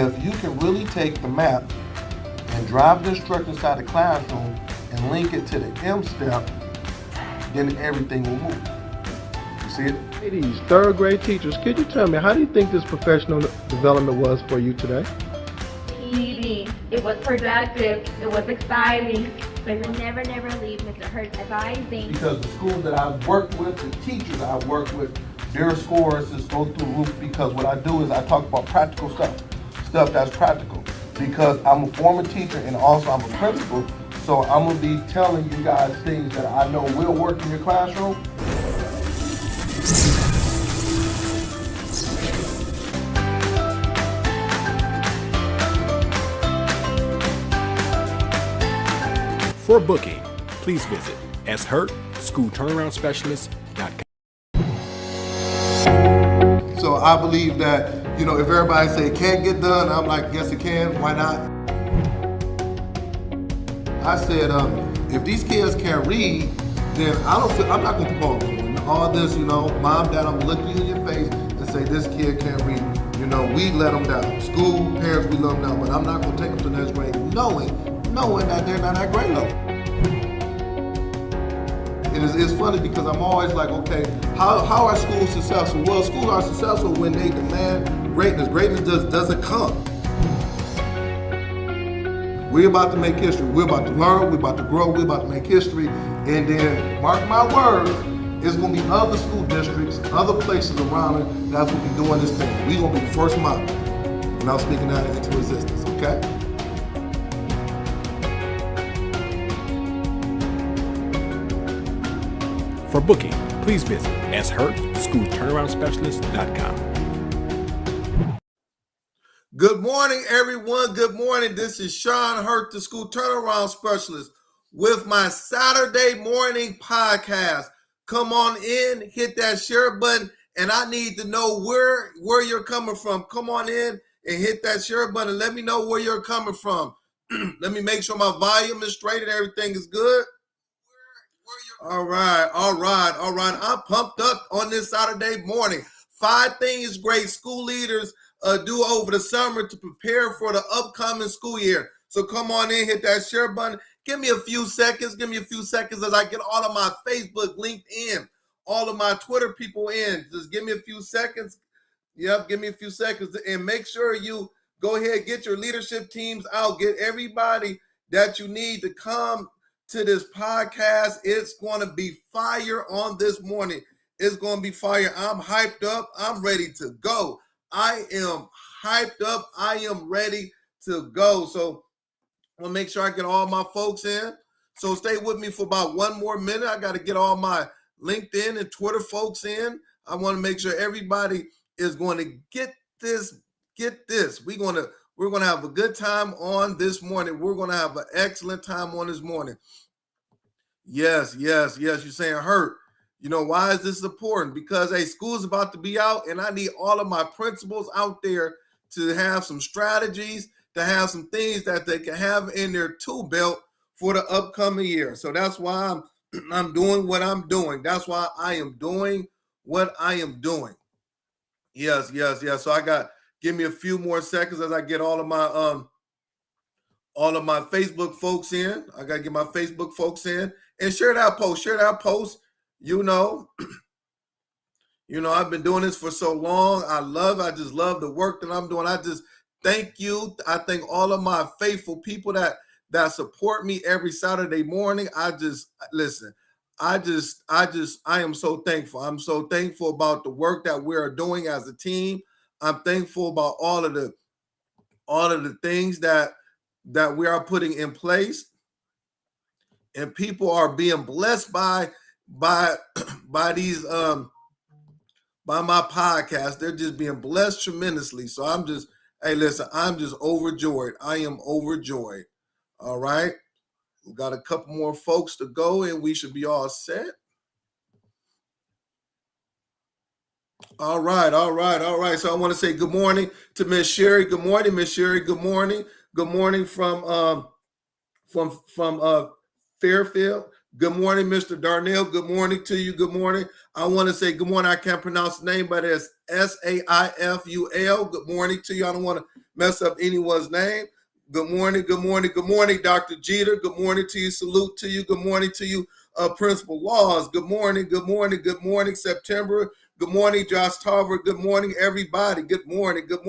if you can really take the map and drive the instructor inside the classroom and link it to the M step, then everything will move. You see it? Ladies, third grade teachers, could you tell me, how do you think this professional development was for you today? PD. It was productive. It was exciting. But we'll never leave Mr. Hurt's advising. Because the schools that I've worked with, the teachers I've worked with, their scores just go through the roof, because what I do is I talk about practical stuff that's practical. Because I'm a former teacher and also I'm a principal, so I'm gonna be telling you guys things that I know will work in your classroom. For booking, please visit shurtschoolturnaroundspecialist.com. So I believe that, if everybody say it can't get done, I'm like, yes it can, why not? I said, if these kids can't read, then I'm not gonna propose all this, mom, dad, I'm gonna look you in your face and say this kid can't read. We let them down. School, parents, we let them down, but I'm not gonna take them to the next grade knowing that they're not at grade level. It's funny because I'm always like, okay, how are schools successful? Well, schools are successful when they demand greatness. Greatness doesn't come. We're about to make history. We're about to learn. We're about to grow. We're about to make history. And then, mark my words, it's going to be other school districts, other places around it that's going to be doing this thing. We're going to be the first model. And I'm speaking that into existence, okay? For booking, please visit shurtschoolturnaroundspecialist.com. Good morning, everyone. Good morning. This is Sean Hurt, the school turnaround specialist, with my Saturday morning podcast. Come on in, hit that share button, and I need to know where you're coming from. Come on in and hit that share button. Let me know where you're coming from. Let me make sure my volume is straight and everything is good. All right. I'm pumped up on this Saturday morning. 5 things great school leaders do over the summer to prepare for the upcoming school year. So come on in, hit that share button. Give me a few seconds as I get all of my Facebook linked in, all of my Twitter people in. Just give me a few seconds. Yep, give me a few seconds. And make sure you go ahead, get your leadership teams out. Get everybody that you need to come to this podcast. It's going to be fire on this morning. It's going to be fire. I'm hyped up. I'm ready to go. I am hyped up. I am ready to go. So I'm going to make sure I get all my folks in. So stay with me for about 1 more minute. I got to get all my LinkedIn and Twitter folks in. I want to make sure everybody is going to get this. We're going to have a good time on this morning. We're going to have an excellent time on this morning. Yes. You're saying, Hurt, why is this important? Because school's about to be out, and I need all of my principals out there to have some strategies, to have some things that they can have in their tool belt for the upcoming year. So that's why I'm doing what I'm doing. That's why I am doing what I am doing. Yes. So give me a few more seconds as I get all of my Facebook folks in. I got to get my Facebook folks in and share that post. I've been doing this for so long. I just love the work that I'm doing. I just thank you. I thank all of my faithful people that support me every Saturday morning. I am so thankful. I'm so thankful about the work that we are doing as a team. I'm thankful about all of the things that we are putting in place, and people are being blessed by these by my podcast. They're just being blessed tremendously. So I'm just overjoyed. I am overjoyed. All right. We've got a couple more folks to go and we should be all set. All right. So I want to say good morning to Miss Sherry. Good morning, Miss Sherry. Good morning. Good morning from Fairfield. Good morning, Mr. Darnell. Good morning to you. Good morning. I want to say good morning. I can't pronounce the name, but it's Saiful. Good morning to you. I don't want to mess up anyone's name. Good morning, Dr. Jeter. Good morning to you. Salute to you. Good morning to you, Principal Laws. Good morning, September. Good morning, Josh Tarver. Good morning, everybody. Good morning. Good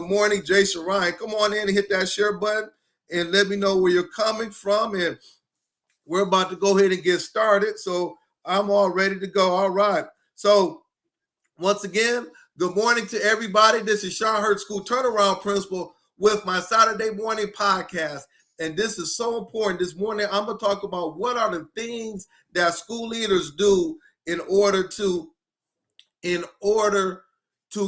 morning, Jason Ryan. Come on in and hit that share button and let me know where you're coming from. And we're about to go ahead and get started. So I'm all ready to go. All right. So once again, good morning to everybody. This is Sean Hurt, School Turnaround Principal, with my Saturday morning podcast. And this is so important. This morning, I'm going to talk about what are the things that school leaders do in order to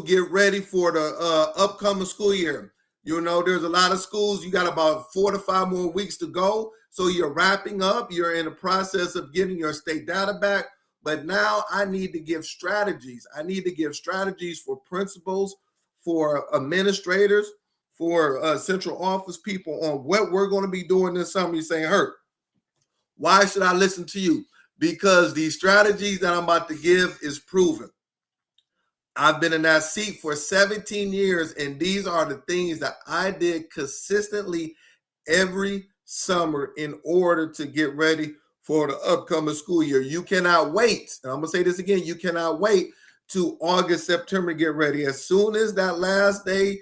get ready for the upcoming school year. You know, there's a lot of schools. You got about 4 to 5 more weeks to go. So you're wrapping up. You're in the process of getting your state data back. But now I need to give strategies. I need to give strategies for principals, for administrators, for central office people on what we're going to be doing this summer. You're saying, Hurt, why should I listen to you? Because these strategies that I'm about to give is proven. I've been in that seat for 17 years, and these are the things that I did consistently every summer in order to get ready for the upcoming school year. You cannot wait. And I'm going to say this again. You cannot wait to August, September to get ready. As soon as that last day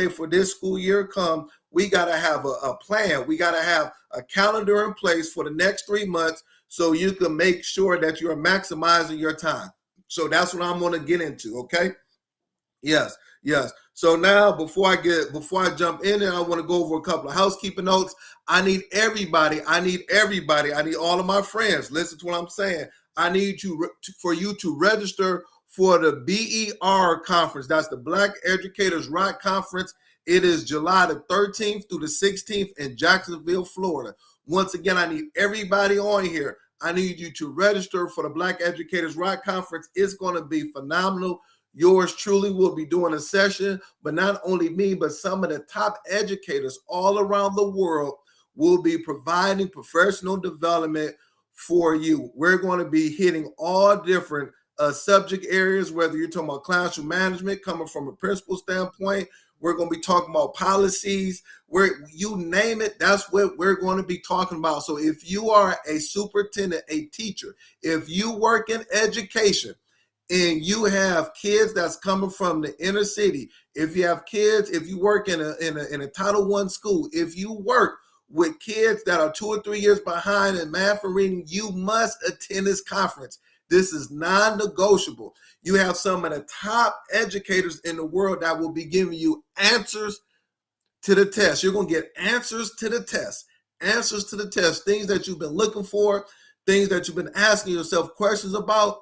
for this school year comes, we got to have a plan. We got to have a calendar in place for the next 3 months so you can make sure that you're maximizing your time. So that's what I'm going to get into, okay? Yes. So now, before I jump in, and I want to go over a couple of housekeeping notes. I need everybody. I need all of my friends. Listen to what I'm saying. I need for you to register for the BER conference. That's the Black Educators Rock Conference. It is July the 13th through the 16th in Jacksonville, Florida. Once again, I need everybody on here. I need you to register for the Black Educators Rock Conference. It's going to be phenomenal. Yours truly will be doing a session, but not only me, but some of the top educators all around the world will be providing professional development for you. We're going to be hitting all different subject areas, whether you're talking about classroom management, coming from a principal standpoint. We're going to be talking about policies, where you name it, that's what we're going to be talking about. So if you are a superintendent, a teacher, if you work in education and you have kids that's coming from the inner city, if you have kids, if you work in a Title I school, if you work with kids that are 2 or 3 years behind in math and reading, you must attend this conference. This is non-negotiable. You have some of the top educators in the world that will be giving you answers to the test. You're going to get answers to the test, things that you've been looking for, things that you've been asking yourself questions about.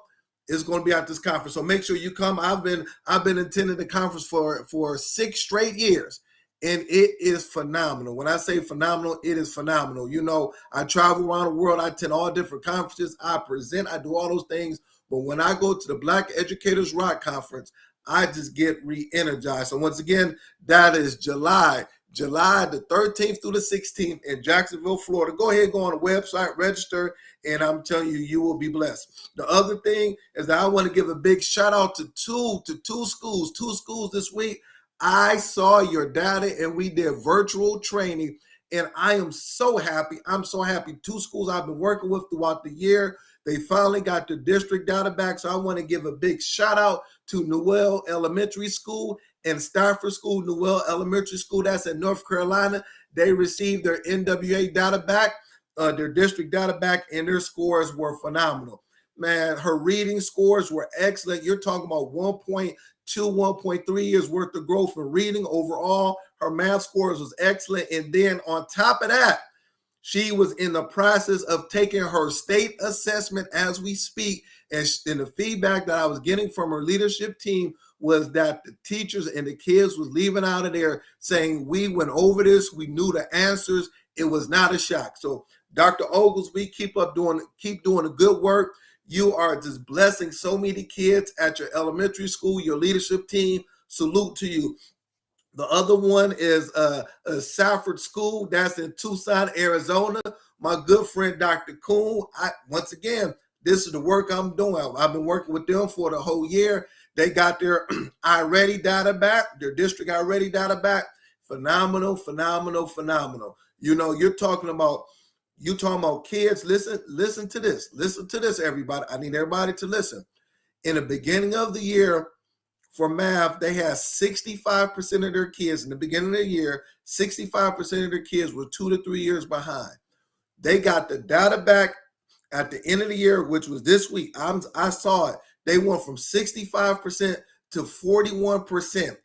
Is going to be at this conference. So make sure you come. I've been attending the conference for 6 straight years. And it is phenomenal. When I say phenomenal, it is phenomenal. You know, I travel around the world. I attend all different conferences. I present. I do all those things. But when I go to the Black Educators Rock Conference, I just get re-energized. So once again, that is July the 13th through the 16th in Jacksonville, Florida. Go ahead, go on the website, register, and I'm telling you, you will be blessed. The other thing is that I want to give a big shout out to two schools this week. I saw your data and we did virtual training, and I am so happy. I'm so happy. 2 schools I've been working with throughout the year, they finally got their district data back. So I want to give a big shout out to Newell Elementary School and Stafford School. Newell Elementary School, that's in North Carolina. They received their NWA data back, their district data back, and their scores were phenomenal. Man, her reading scores were excellent. You're talking about 1.2, 1.3 years worth of growth in reading overall. Her math scores was excellent. And then on top of that, she was in the process of taking her state assessment as we speak. And the feedback that I was getting from her leadership team was that the teachers and the kids was leaving out of there saying, we went over this, we knew the answers. It was not a shock. So Dr. Oglesby, keep doing the good work. You are just blessing so many kids at your elementary school, your leadership team. Salute to you. The other one is Safford School. That's in Tucson, Arizona. My good friend, Dr. Kuhn. Once again, this is the work I'm doing. I've been working with them for the whole year. They got their iReady data back, their district iReady data back. Phenomenal, phenomenal, phenomenal. You know, you're talking about kids. Listen to this, everybody. I need everybody to listen. In the beginning of the year for math, they had 65% of their kids in the beginning of the year, 65% of their kids were 2 to 3 years behind. They got the data back at the end of the year, which was this week. I saw it. They went from 65% to 41%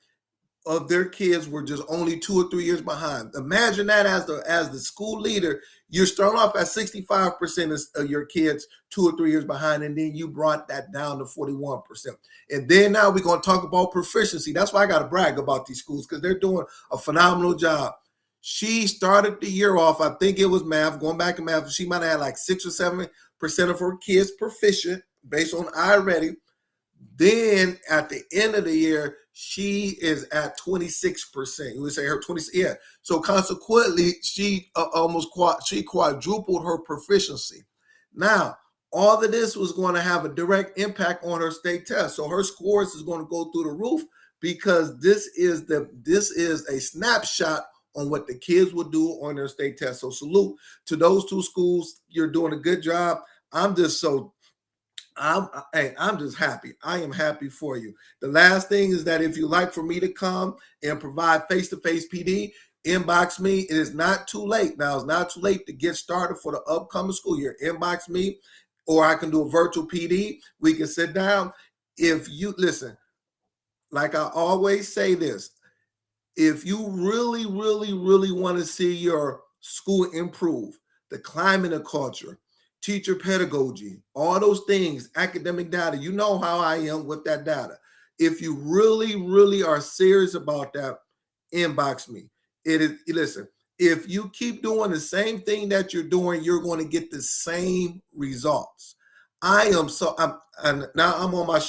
of their kids were just only 2 or 3 years behind. Imagine that as the school leader, you're starting off at 65% of your kids 2 or 3 years behind, and then you brought that down to 41%. And then now we're going to talk about proficiency. That's why I got to brag about these schools, because they're doing a phenomenal job. She started the year off, I think it was math, going back in math, she might have had like 6 or 7% of her kids proficient based on iReady. Then at the end of the year, she is at 26%. You would say her 20, yeah. So consequently, she quadrupled her proficiency. Now, all of this was going to have a direct impact on her state test. So her scores is going to go through the roof, because this is a snapshot on what the kids will do on their state test. So salute to those two schools. You're doing a good job. I'm just happy. I am happy for you. The last thing is that if you like for me to come and provide face-to-face PD, inbox me. It is not too late. Now, it's not too late to get started for the upcoming school year. Inbox me, or I can do a virtual PD. We can sit down. If you listen, like I always say this, if you really, really, really want to see your school improve, the climate and culture, teacher pedagogy, all those things, academic data, you know how I am with that data. If you really, really are serious about that, inbox me. Listen, if you keep doing the same thing that you're doing, you're going to get the same results. I'm on my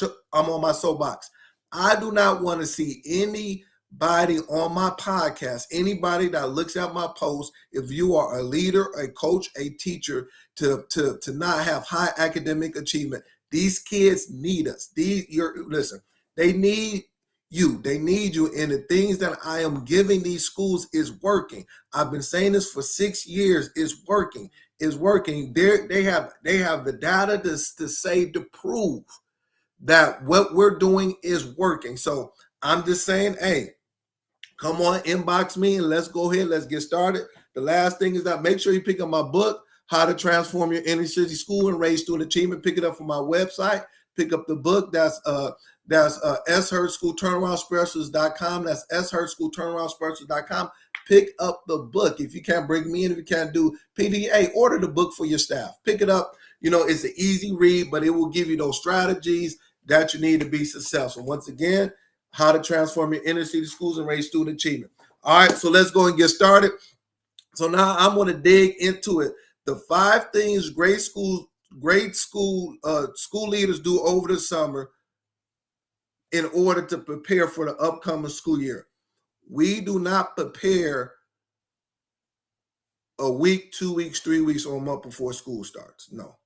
soapbox. I do not want to see anybody on my podcast, anybody that looks at my post, if you are a leader, a coach, a teacher, to not have high academic achievement. These kids need us. They need you. They need you. And the things that I am giving these schools is working. I've been saying this for 6 years. It's working. It's working. They have the data to prove that what we're doing is working. So I'm just saying, hey, come on, inbox me and let's go ahead. Let's get started. The last thing is that make sure you pick up my book, How to Transform Your Inner City School and Raise Student Achievement. Pick it up from my website. Pick up the book. That's shurtschoolturnaroundspecialist.com. That's shurtschoolturnaroundspecialist.com. Pick up the book. If you can't bring me in, if you can't do PDA, order the book for your staff. Pick it up. You know, it's an easy read, but it will give you those strategies that you need to be successful. Once again, How to Transform Your Inner City Schools and Raise Student Achievement. All right, so let's go and get started. So now I'm going to dig into it. The 5 things great school leaders do over the summer in order to prepare for the upcoming school year. We do not prepare a week, 2 weeks, 3 weeks, or a month before school starts. No.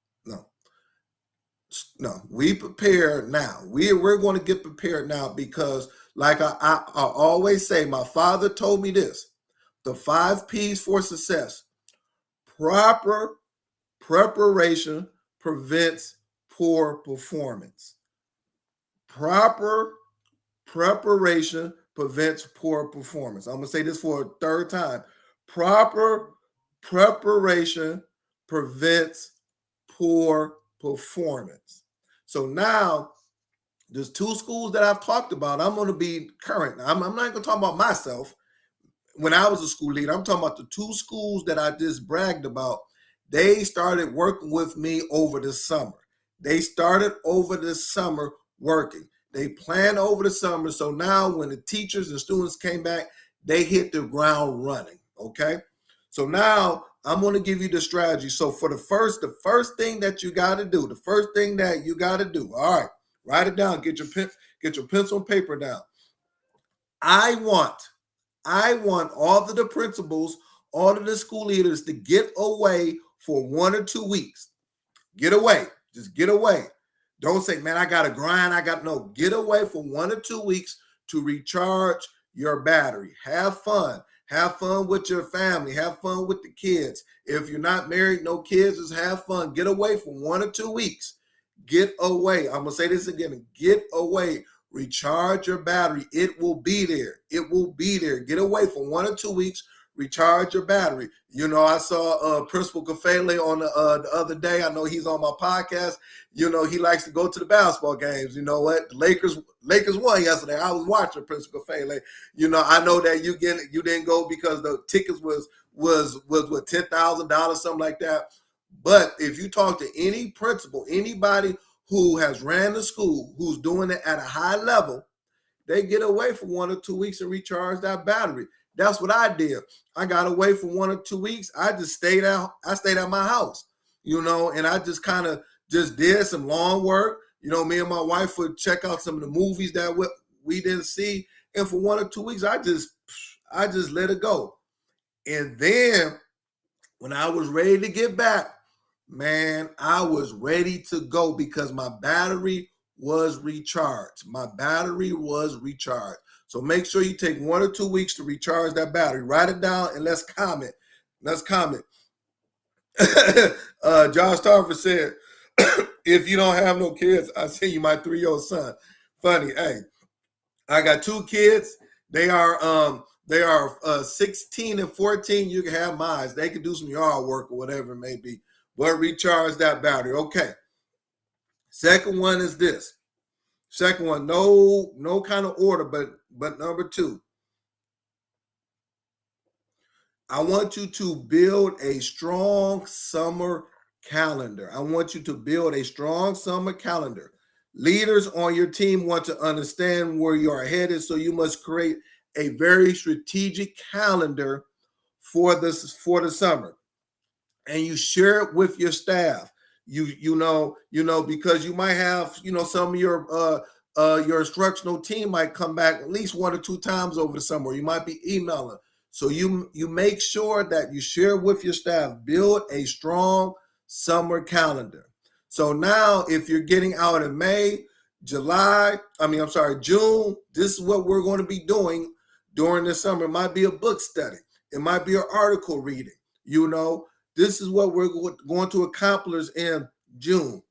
We prepare now. We're going to get prepared now, because like I always say, my father told me this, the 5 P's for success. Proper preparation prevents poor performance. Proper preparation prevents poor performance. I'm going to say this for a third time. Proper preparation prevents poor performance. So now there's 2 schools that I've talked about. I'm going to be current. I'm not going to talk about myself when I was a school leader. I'm talking about the 2 schools that I just bragged about. They started working with me over the summer. They started over the summer working. They planned over the summer. So now when the teachers and students came back, they hit the ground running. Okay. So now I'm going to give you the strategy. So for the first thing that you got to do, all right, write it down, get your pencil and paper down. I want all of the principals, all of the school leaders to get away for 1 or 2 weeks. Get away. Just get away. Don't say, man, I got to grind. No, get away for 1 or 2 weeks to recharge your battery. Have fun. Have fun with your family. Have fun with the kids. If you're not married, no kids, just have fun. Get away for 1 or 2 weeks. Get away. I'm going to say this again. Get away. Recharge your battery. It will be there. It will be there. Get away for 1 or 2 weeks. Recharge your battery. You know, I saw Principal Kafele on the other day. I know he's on my podcast. You know, he likes to go to the basketball games. You know what? The Lakers won yesterday. I was watching Principal Kafele. You know, I know that you didn't go because the tickets was what, $10,000, something like that. But if you talk to any principal, anybody who has ran the school, who's doing it at a high level, they get away for 1 or 2 weeks and recharge that battery. That's what I did. I got away for 1 or 2 weeks. I just stayed out. I stayed at my house, you know, and I just kind of just did some lawn work. You know, me and my wife would check out some of the movies that we didn't see. And for 1 or 2 weeks, I just let it go. And then when I was ready to get back, man, I was ready to go because my battery was recharged. My battery was recharged. So make sure you take 1 or 2 weeks to recharge that battery. Write it down and let's comment. Let's comment. Josh Tarver said, if you don't have no kids, I send you my 3-year-old son. Funny. Hey, I got 2 kids. They are 16 and 14. You can have mine. They can do some yard work or whatever it may be. But recharge that battery. Okay. Second one is this. Second one, no kind of order, but number 2. I want you to build a strong summer calendar. I want you to build a strong summer calendar. Leaders on your team want to understand where you are headed, so you must create a very strategic calendar for the summer. And you share it with your staff. You know, because you might have, some of your instructional team might come back at least 1 or 2 times over the summer. You might be emailing. So you make sure that you share with your staff, build a strong summer calendar. So now if you're getting out in June, this is what we're going to be doing during the summer. It might be a book study. It might be an article reading. This is what we're going to accomplish in June.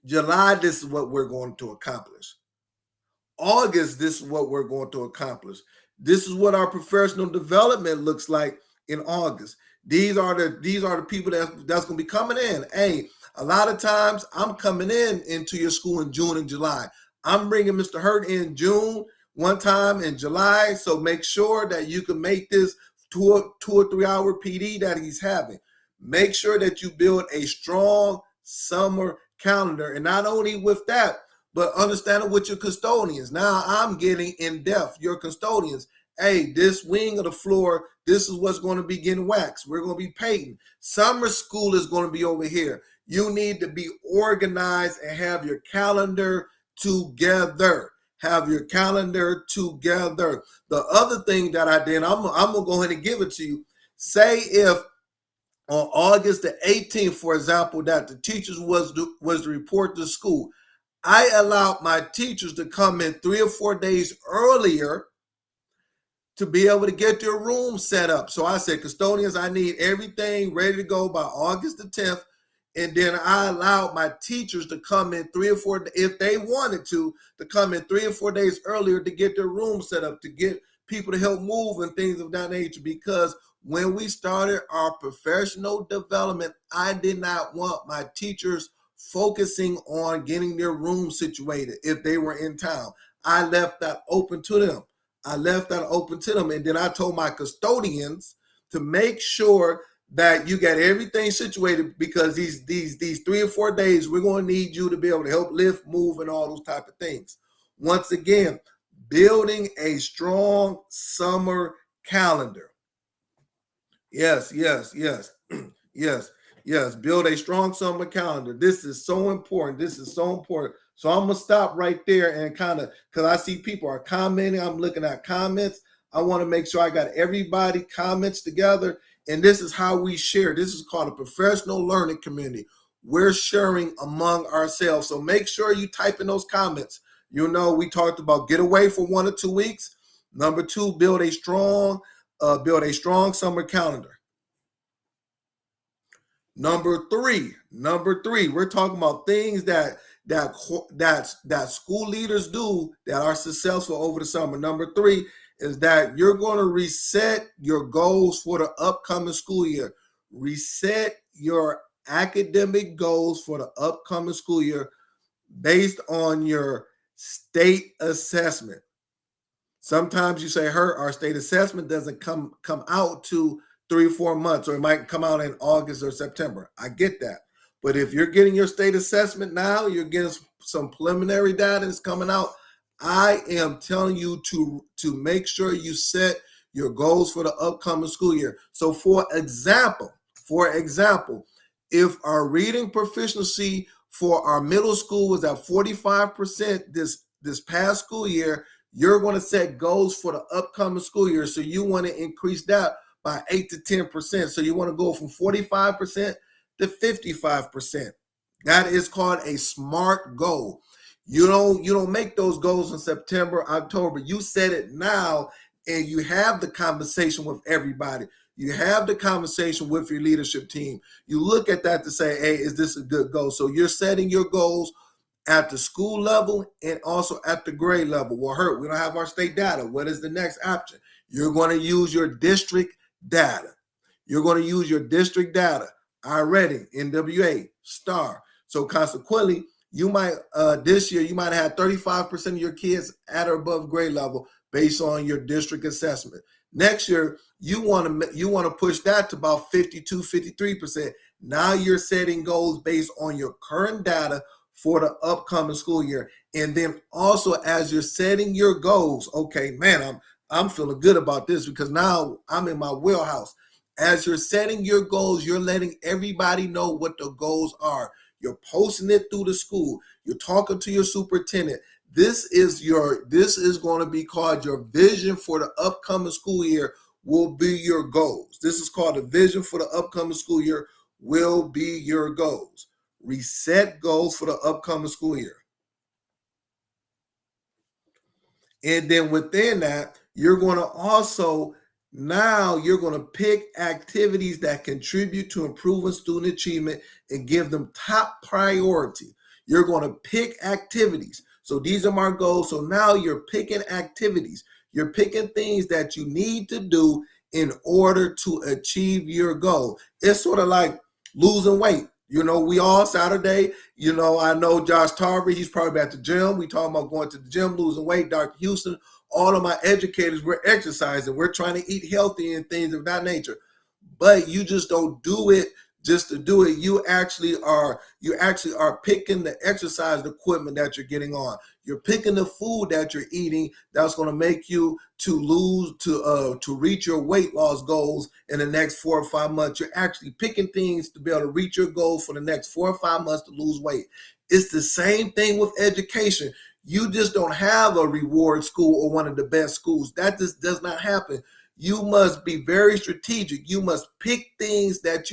July, this is what we're going to accomplish. August, this is what we're going to accomplish. This is what our professional development looks like in August. These are the people that's going to be coming in. Hey, a lot of times I'm coming into your school in June and July. I'm bringing Mr. Hurt in June, one time in July. So make sure that you can make this 2 or 3 hour PD that he's having. Make sure that you build a strong summer calendar. And not only with that, but understanding with your custodians. Now I'm getting in depth. Your custodians, hey, this wing of the floor, this is what's going to be getting waxed. We're going to be painting. Summer school is going to be over here. You need to be organized and have your calendar together. Have your calendar together. The other thing that I did, I'm going to go ahead and give it to you. Say if on August the 18th, for example, that the teachers was to report to school, I allowed my teachers to come in 3 or 4 days earlier to be able to get their room set up. So I said, custodians, I need everything ready to go by August the 10th. And then I allowed my teachers to come in 3 or 4, if they wanted to come in 3 or 4 days earlier to get their room set up, to get people to help move and things of that nature. Because when we started our professional development, I did not want my teachers focusing on getting their room situated if they were in town. I left that open to them. And then I told my custodians to make sure that you got everything situated, because these 3 or 4 days, we're going to need you to be able to help lift, move, and all those type of things. Once again, building a strong summer calendar. Yes. Build a strong summer calendar. This is so important. So I'm going to stop right there and because I see people are commenting. I'm looking at comments. I want to make sure I got everybody comments together. And this is how we share. This is called a professional learning community. we're sharing among ourselves. So make sure you type in those comments. You know, we talked about get away for 1 or 2 weeks. Number 2, build a strong summer calendar. Number three, we're talking about things that school leaders do that are successful over the summer. Number 3 is that you're going to reset your goals for the upcoming school year. Reset your academic goals for the upcoming school year based on your state assessment. Sometimes you say, our state assessment doesn't come out to 3 or 4 months, or it might come out in August or September. I get that. But if you're getting your state assessment now, you're getting some preliminary data that's coming out. I am telling you to make sure you set your goals for the upcoming school year. So for example, if our reading proficiency for our middle school was at 45% this past school year, you're going to set goals for the upcoming school year. So you want to increase that by 8 to 10%. So you want to go from 45% to 55%. That is called a SMART goal. You don't make those goals in September, October. You set it now, and you have the conversation with everybody. You have the conversation with your leadership team. You look at that to say, hey, is this a good goal? So you're setting your goals at the school level and also at the grade level. Well, we don't have our state data. What is the next option? You're going to use your district data. Already, NWA, STAR. So consequently, you might this year you might have 35% of your kids at or above grade level based on your district assessment. Next year, you want to push that to about 52, 53%. Now you're setting goals based on your current data for the upcoming school year. And then also as you're setting your goals, okay, man, I'm feeling good about this because now I'm in my wheelhouse. As you're setting your goals, you're letting everybody know what the goals are. You're posting it through the school. You're talking to your superintendent. This is going to be called your vision for the upcoming school year will be your goals. This is called the vision for the upcoming school year will be your goals. Reset goals for the upcoming school year. And then within that, you're going to pick activities that contribute to improving student achievement and give them top priority. You're going to pick activities. So these are my goals. So now you're picking activities. You're picking things that you need to do in order to achieve your goal. It's sort of like losing weight. We all Saturday, I know Josh Tarver, he's probably at the gym. We talking about going to the gym, losing weight. Dr. Houston, all of my educators, we're exercising. We're trying to eat healthy and things of that nature. But you just don't do it just to do it. You actually are picking the exercise equipment that you're getting on. You're picking the food that you're eating that's going to make you to reach your weight loss goals in the next 4 or 5 months. You're actually picking things to be able to reach your goals for the next 4 or 5 months to lose weight. It's the same thing with education. You just don't have a reward school or one of the best schools. That just does not happen. You must be very strategic. You must pick things that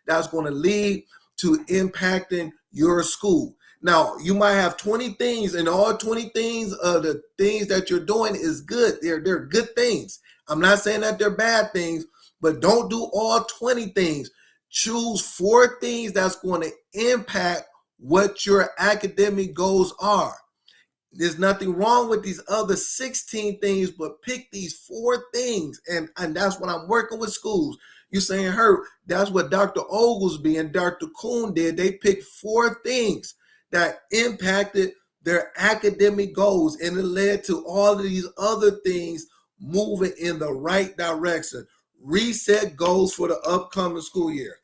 that's going to lead to impacting your school. Now, you might have 20 things, and all 20 things of the things that you're doing is good. They're good things. I'm not saying that they're bad things, but don't do all 20 things. Choose 4 things that's going to impact what your academic goals are. There's nothing wrong with these other 16 things, but pick these 4 things. And that's what I'm working with schools. You're saying, that's what Dr. Oglesby and Dr. Kuhn did. They picked 4 things that impacted their academic goals, and it led to all of these other things moving in the right direction. Reset goals for the upcoming school year.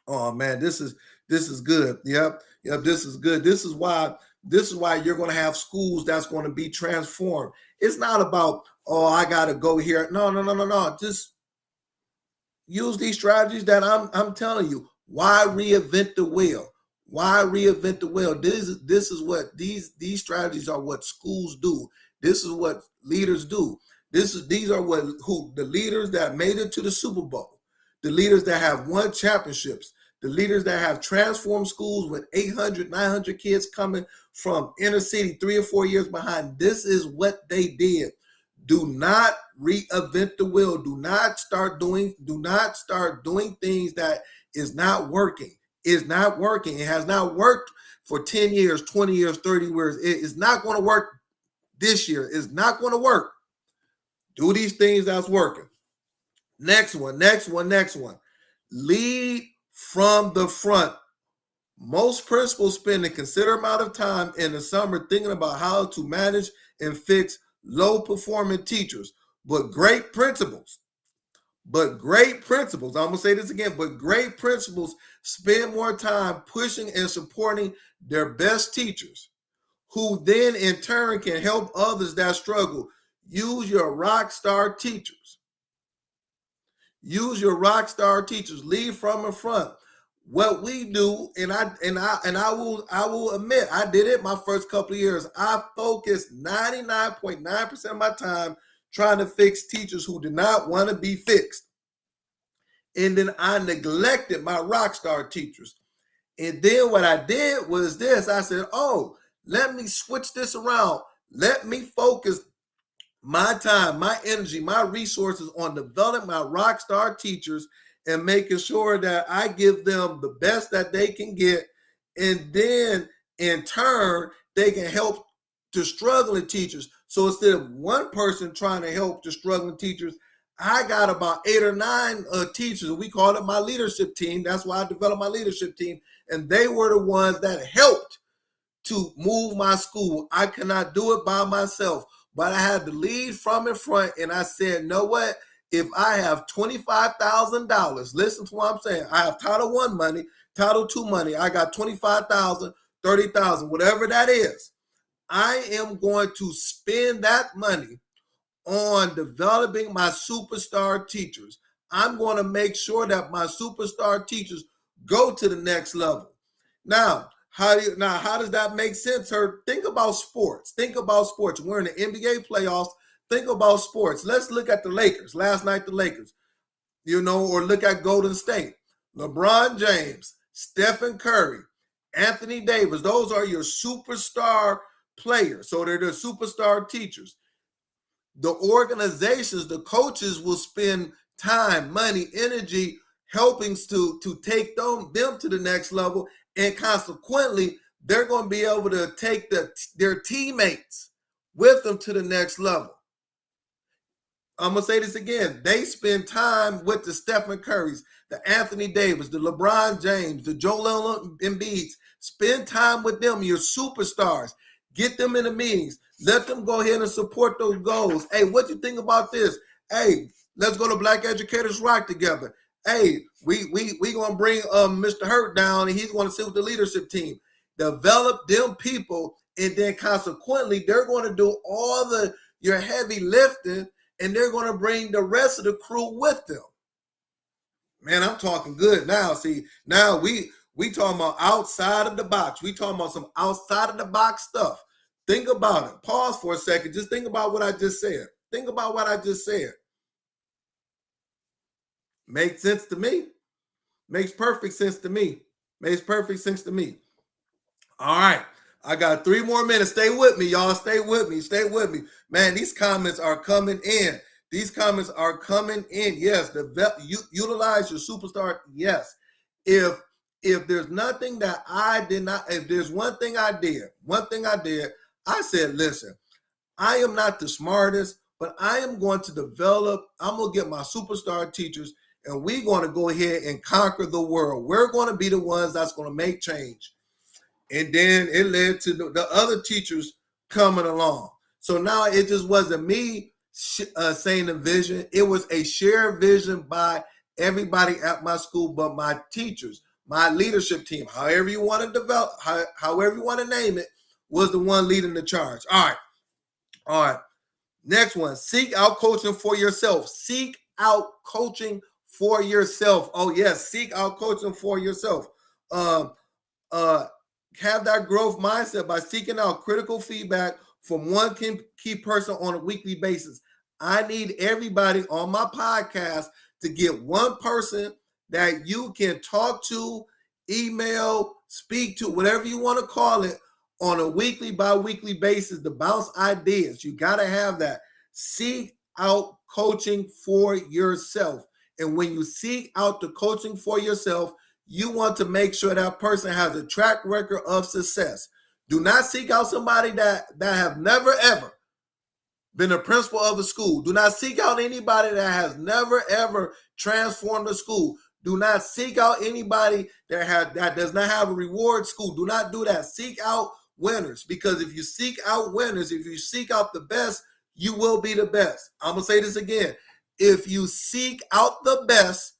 Oh man, this is good. Yep, this is good. This is why you're going to have schools that's going to be transformed. It's not about, I got to go here. No. Just use these strategies that I'm telling you. Why reinvent the wheel? Why reinvent the wheel? This is what these strategies are. What schools do. This is what leaders do. These are the leaders that made it to the Super Bowl, the leaders that have won championships, the leaders that have transformed schools with 800, 900 kids coming from inner city 3 or 4 years behind. This is what they did. Do not reinvent the wheel. Do not start doing things that is not working. It's not working. It has not worked for 10 years, 20 years, 30 years. It is not going to work this year. It's not going to work. Do these things that's working. Next one. Lead from the front. Most principals spend a considerable amount of time in the summer thinking about how to manage and fix low-performing teachers. But great principals, I'm going to say this again, but great principals spend more time pushing and supporting their best teachers, who then in turn can help others that struggle. Use your rock star teachers. Use your rock star teachers. Lead from the front. What we do, and I will admit, I did it my first couple of years. I focused 99.9% of my time trying to fix teachers who did not want to be fixed. And then I neglected my rock star teachers. And then what I did was this. I said, oh, let me switch this around. Let me focus my time, my energy, my resources on developing my rock star teachers and making sure that I give them the best that they can get. And then in turn, they can help the struggling teachers. So instead of one person trying to help the struggling teachers, I got about 8 or 9 teachers. We call it my leadership team. That's why I developed my leadership team. And they were the ones that helped to move my school. I cannot do it by myself, but I had to lead from in front. And I said, know what? If I have $25,000, listen to what I'm saying. I have Title I money, Title II money. I got $25,000, $30,000, whatever that is. I am going to spend that money on developing my superstar teachers. I'm going to make sure that my superstar teachers go to the next level. Now, how does that make sense, Herb? Think about sports. We're in the NBA playoffs. Think about sports. Let's look at the Lakers. Last night, the Lakers, or look at Golden State. LeBron James, Stephen Curry, Anthony Davis. Those are your superstar players. So they're the superstar teachers. The organizations, the coaches will spend time, money, energy helping to take them to the next level. And consequently, they're going to be able to take their teammates with them to the next level. I'm going to say this again. They spend time with the Stephen Currys, the Anthony Davis, the LeBron James, the Joel Embiid. Spend time with them, your superstars. Get them in the meetings. Let them go ahead and support those goals. Hey, what you think about this? Hey, let's go to Black Educators Rock together. Hey, we going to bring Mr. Hurt down, and he's going to sit with the leadership team. Develop them people, and then consequently, they're going to do all your heavy lifting, and they're going to bring the rest of the crew with them. Man, I'm talking good now. See, now we talking about outside of the box. We talking about some outside of the box stuff. Think about it. Pause for a second. Just think about what I just said. Makes sense to me. Makes perfect sense to me. All right. I got 3 more minutes. Stay with me, y'all. Stay with me. Man, these comments are coming in. Yes, utilize your superstar. Yes. If there's nothing that I did not, if there's one thing I did, I said, listen, I am not the smartest, but I am going to I'm going to get my superstar teachers, and we're going to go ahead and conquer the world. We're going to be the ones that's going to make change. And then it led to the other teachers coming along. So now it just wasn't me saying the vision. It was a shared vision by everybody at my school, but my teachers, my leadership team, however you want to develop, however you want to name it, was the one leading the charge. All right. Next one, seek out coaching for yourself. Oh yes, seek out coaching for yourself. Have that growth mindset by seeking out critical feedback from one key person on a weekly basis. I need everybody on my podcast to get one person that you can talk to, email, speak to, whatever you want to call it, on a weekly, bi-weekly basis to bounce ideas. You got to have that. Seek out coaching for yourself. And when you seek out the coaching for yourself, you want to make sure that person has a track record of success. Do not seek out somebody that have never, ever been a principal of a school. Do not seek out anybody that has never, ever transformed a school. Do not seek out anybody that does not have a reward school. Do not do that. Seek out winners, because if you seek out winners, if you seek out the best, you will be the best. I'm going to say this again. If you seek out the best,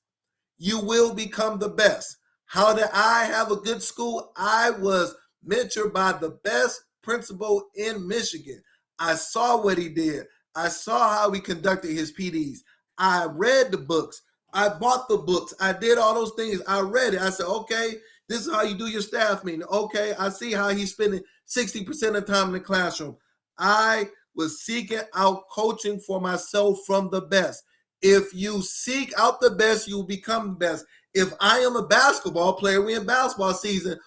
you will become the best. How did I have a good school? I was mentored by the best principal in Michigan. I saw what he did. I saw how he conducted his PDs. I read the books. I bought the books. I did all those things. I read it. I said, okay, this is how you do your staff meeting. Okay, I see how he's spending 60% of the time in the classroom. I was seeking out coaching for myself from the best. If you seek out the best, you will become the best. If I am a basketball player, we're in basketball season,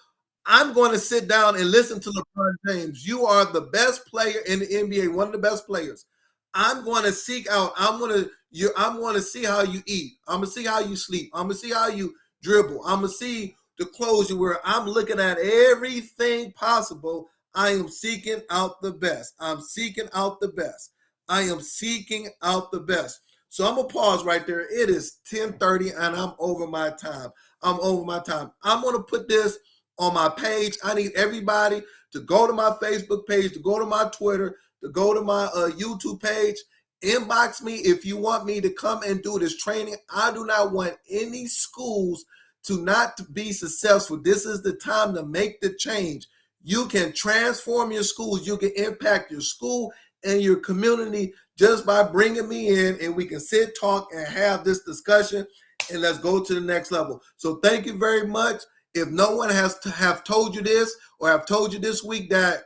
I'm going to sit down and listen to LeBron James. You are the best player in the NBA, one of the best players. I'm going to seek out. I'm going to see how you eat. I'm going to see how you sleep. I'm going to see how you dribble. I'm going to see the clothes you wear. I'm looking at everything possible. I am seeking out the best. I'm seeking out the best. I am seeking out the best. So I'm going to pause right there. It is 10:30 and I'm over my time. I'm going to put this on my page. I need everybody to go to my Facebook page, to go to my Twitter, to go to my YouTube page. Inbox me if you want me to come and do this training. I do not want any schools to not be successful. This is the time to make the change. You can transform your schools. You can impact your school and your community just by bringing me in, and we can sit, talk, and have this discussion, and let's go to the next level. So thank you very much. If no one has to have told you this or have told you this week that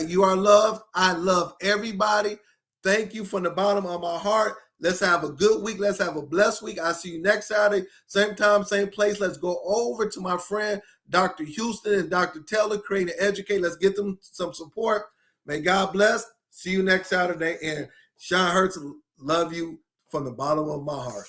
you are loved, I love everybody. Thank you from the bottom of my heart. Let's have a good week. Let's have a blessed week. I'll see you next Saturday, same time, same place. Let's go over to my friend, Dr. Houston and Dr. Taylor, Create and Educate. Let's get them some support. May God bless. See you next Saturday. And Sean Hurts, love you from the bottom of my heart.